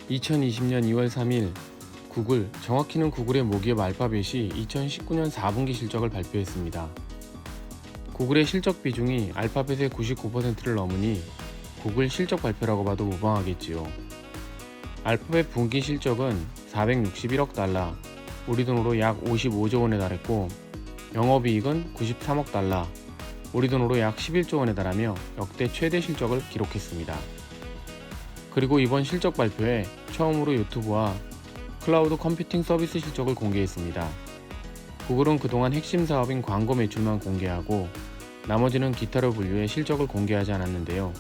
2020년 2월 3일 구글, 정확히는 구글의 모기업 알파벳이 2019년 4분기 실적을 발표했습니다. 구글의 실적 비중이 알파벳의 99%를 넘으니 구글 실적 발표라고 봐도 무방하겠지요. 알파벳 분기 실적은 461억 달러, 우리 돈으로 약 55조 원에 달했고 영업이익은 93억 달러, 우리 돈으로 약 11조 원에 달하며 역대 최대 실적을 기록했습니다. 그리고 이번 실적 발표에 처음으로 유튜브와 클라우드 컴퓨팅 서비스 실적을 공개했습니다. 구글은 그동안 핵심 사업인 광고 매출만 공개하고 나머지는 기타로 분류해 실적을 공개하지 않았는데요.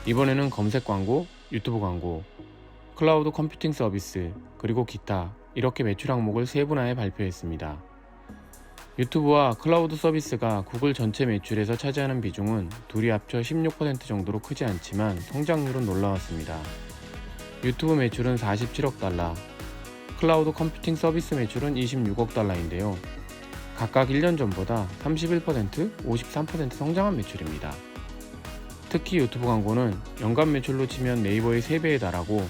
이번에는 검색 광고, 유튜브 광고, 클라우드 컴퓨팅 서비스, 그리고 기타 이렇게 매출 항목을 세분화해 발표했습니다. 유튜브와 클라우드 서비스가 구글 전체 매출에서 차지하는 비중은 둘이 합쳐 16% 정도로 크지 않지만 성장률은 놀라웠습니다. 유튜브 매출은 47억 달러, 클라우드 컴퓨팅 서비스 매출은 26억 달러인데요. 각각 1년 전보다 31%, 53% 성장한 매출입니다. 특히 유튜브 광고는 연간 매출로 치면 네이버의 3배에 달하고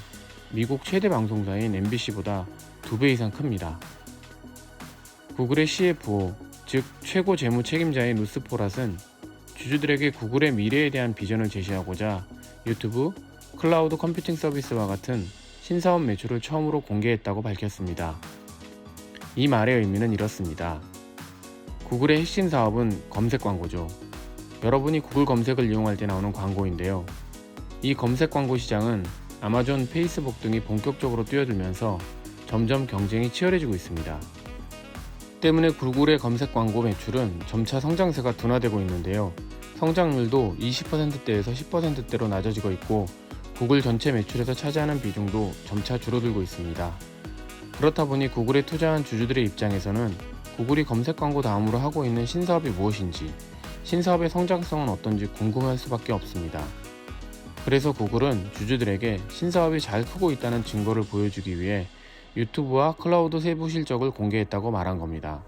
미국 최대 방송사인 MBC보다 2배 이상 큽니다. 구글의 CFO, 즉 최고 재무 책임자인 루스 포랏은 주주들에게 구글의 미래에 대한 비전을 제시하고자 유튜브, 클라우드 컴퓨팅 서비스와 같은 신사업 매출을 처음으로 공개했다고 밝혔습니다. 이 말의 의미는 이렇습니다. 구글의 핵심 사업은 검색 광고죠. 여러분이 구글 검색을 이용할 때 나오는 광고인데요. 이 검색 광고 시장은 아마존, 페이스북 등이 본격적으로 뛰어들면서 점점 경쟁이 치열해지고 있습니다. 때문에 구글의 검색 광고 매출은 점차 성장세가 둔화되고 있는데요. 성장률도 20%대에서 10%대로 낮아지고 있고 구글 전체 매출에서 차지하는 비중도 점차 줄어들고 있습니다. 그렇다 보니 구글에 투자한 주주들의 입장에서는 구글이 검색 광고 다음으로 하고 있는 신사업이 무엇인지, 신사업의 성장성은 어떤지 궁금할 수밖에 없습니다. 그래서 구글은 주주들에게 신사업이 잘 크고 있다는 증거를 보여주기 위해 유튜브와 클라우드 세부 실적을 공개했다고 말한 겁니다.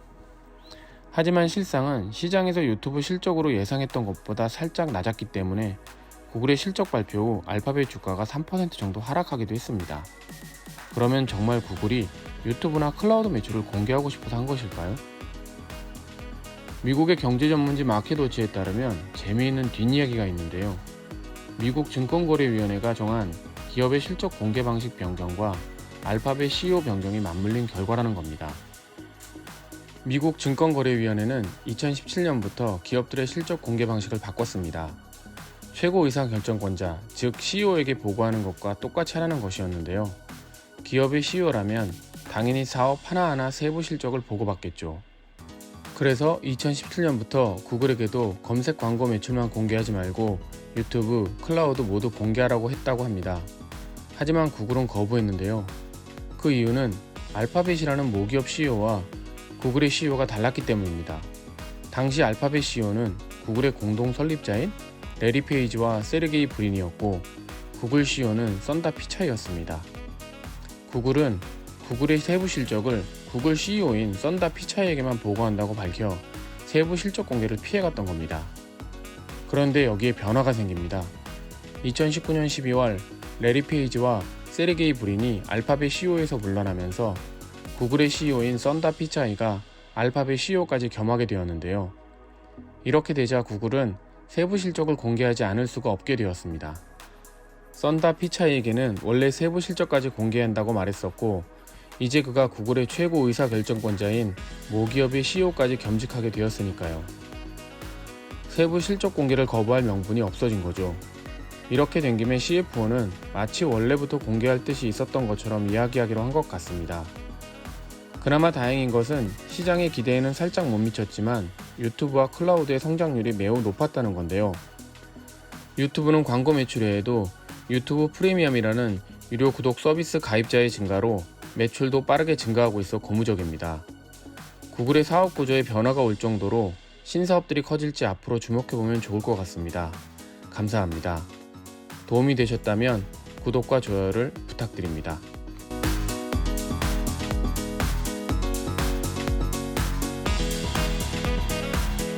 하지만 실상은 시장에서 유튜브 실적으로 예상했던 것보다 살짝 낮았기 때문에 구글의 실적 발표 후 알파벳 주가가 3% 정도 하락하기도 했습니다. 그러면 정말 구글이 유튜브나 클라우드 매출을 공개하고 싶어서 한 것일까요? 미국의 경제 전문지 마켓워치에 따르면 재미있는 뒷이야기가 있는데요. 미국 증권거래위원회가 정한 기업의 실적 공개 방식 변경과 알파벳 CEO 변경이 맞물린 결과라는 겁니다. 미국 증권거래위원회는 2017년부터 기업들의 실적 공개 방식을 바꿨습니다. 최고 의사결정권자, 즉 CEO에게 보고하는 것과 똑같이 하라는 것이었는데요. 기업의 CEO라면 당연히 사업 하나하나 세부 실적을 보고받겠죠. 그래서 2017년부터 구글에게도 검색 광고 매출만 공개하지 말고 유튜브, 클라우드 모두 공개하라고 했다고 합니다. 하지만 구글은 거부했는데요. 그 이유는 알파벳이라는 모기업 CEO와 구글의 CEO가 달랐기 때문입니다. 당시 알파벳 CEO는 구글의 공동 설립자인 레리 페이지와 세르게이 브린이었고 구글 CEO는 썬다 피차이였습니다. 구글은 구글의 세부 실적을 구글 CEO인 썬다 피차이에게만 보고한다고 밝혀 세부 실적 공개를 피해갔던 겁니다. 그런데 여기에 변화가 생깁니다. 2019년 12월 레리 페이지와 세르게이 브린이 알파벳 CEO에서 물러나면서 구글의 CEO인 썬다 피차이가 알파벳 CEO까지 겸하게 되었는데요. 이렇게 되자 구글은 세부 실적을 공개하지 않을 수가 없게 되었습니다. 썬다 피차이에게는 원래 세부 실적까지 공개한다고 말했었고 이제 그가 구글의 최고 의사결정권자인 모기업의 CEO까지 겸직하게 되었으니까요. 세부 실적 공개를 거부할 명분이 없어진 거죠. 이렇게 된 김에 CFO는 마치 원래부터 공개할 뜻이 있었던 것처럼 이야기하기로 한 것 같습니다. 그나마 다행인 것은 시장의 기대에는 살짝 못 미쳤지만 유튜브와 클라우드의 성장률이 매우 높았다는 건데요. 유튜브는 광고 매출 외에도 유튜브 프리미엄이라는 유료 구독 서비스 가입자의 증가로 매출도 빠르게 증가하고 있어 고무적입니다. 구글의 사업 구조에 변화가 올 정도로 신사업들이 커질지 앞으로 주목해보면 좋을 것 같습니다. 감사합니다. 도움이 되셨다면 구독과 좋아요를 부탁드립니다.